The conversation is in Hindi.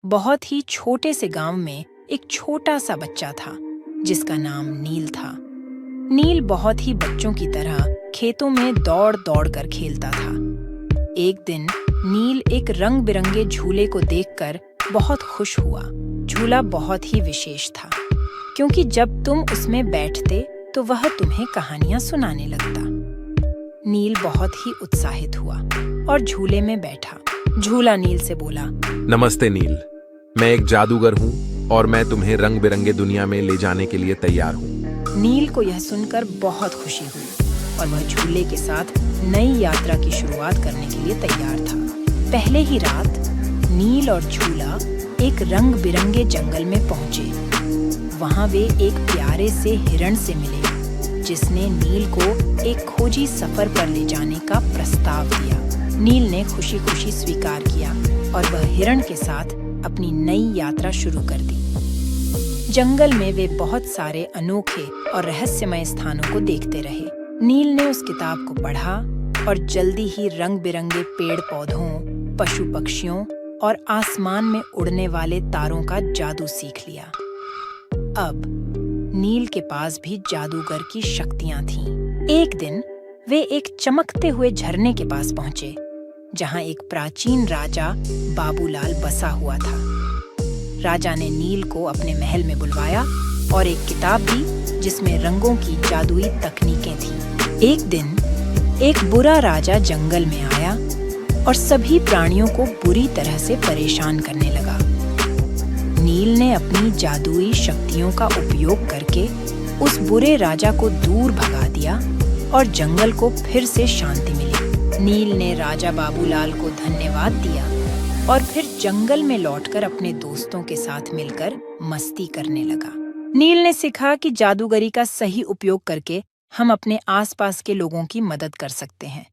बहुत ही छोटे से गांव में एक छोटा सा बच्चा था जिसका नाम नील था। नील बहुत ही बच्चों की तरह खेतों में दौड़ दौड़ कर खेलता था। एक दिन नील एक रंग बिरंगे झूले को देखकर बहुत खुश हुआ। झूला बहुत ही विशेष था क्योंकि जब तुम उसमें बैठते तो वह तुम्हें कहानियां सुनाने लगता। नील बहुत ही उत्साहित हुआ और झूले में बैठा। झूला नील से बोला, नमस्ते नील, मैं एक जादूगर हूँ और मैं तुम्हें रंग बिरंगे दुनिया में ले जाने के लिए तैयार हूँ। नील को यह सुनकर बहुत खुशी हुई और वह झूले के साथ नई यात्रा की शुरुआत करने के लिए तैयार था। पहले ही रात नील और झूला एक रंग बिरंगे जंगल में पहुंचे। वहां वे एक प्यारे से हिरण से मिले जिसने नील को एक खोजी सफर पर ले जाने का प्रस्ताव दिया। नील ने खुशी खुशी स्वीकार किया और वह हिरण के साथ अपनी नई यात्रा शुरू कर दी। जंगल में वे बहुत सारे अनोखे और रहस्यमय स्थानों को देखते रहे। नील ने उस किताब को पढ़ा और जल्दी ही रंग बिरंगे पेड़ पौधों, पशु पक्षियों और आसमान में उड़ने वाले तारों का जादू सीख लिया। अब नील के पास भी जादूगर की शक्तियां थीं। एक दिन वे एक चमकते हुए झरने के पास पहुंचे जहां एक प्राचीन राजा बाबूलाल बसा हुआ था। राजा ने नील को अपने महल में बुलवाया और एक किताब दी जिसमें रंगों की जादुई तकनीकें थीं। एक दिन एक बुरा राजा जंगल में आया और सभी प्राणियों को बुरी तरह से परेशान करने लगा। नील ने अपनी जादुई शक्तियों का उपयोग करके उस बुरे राजा को दूर भगा दिया और जंगल को फिर से शांति मिली। नील ने राजा बाबूलाल को धन्यवाद दिया और फिर जंगल में लौटकर अपने दोस्तों के साथ मिलकर मस्ती करने लगा। नील ने सीखा कि जादूगरी का सही उपयोग करके हम अपने आसपास के लोगों की मदद कर सकते हैं।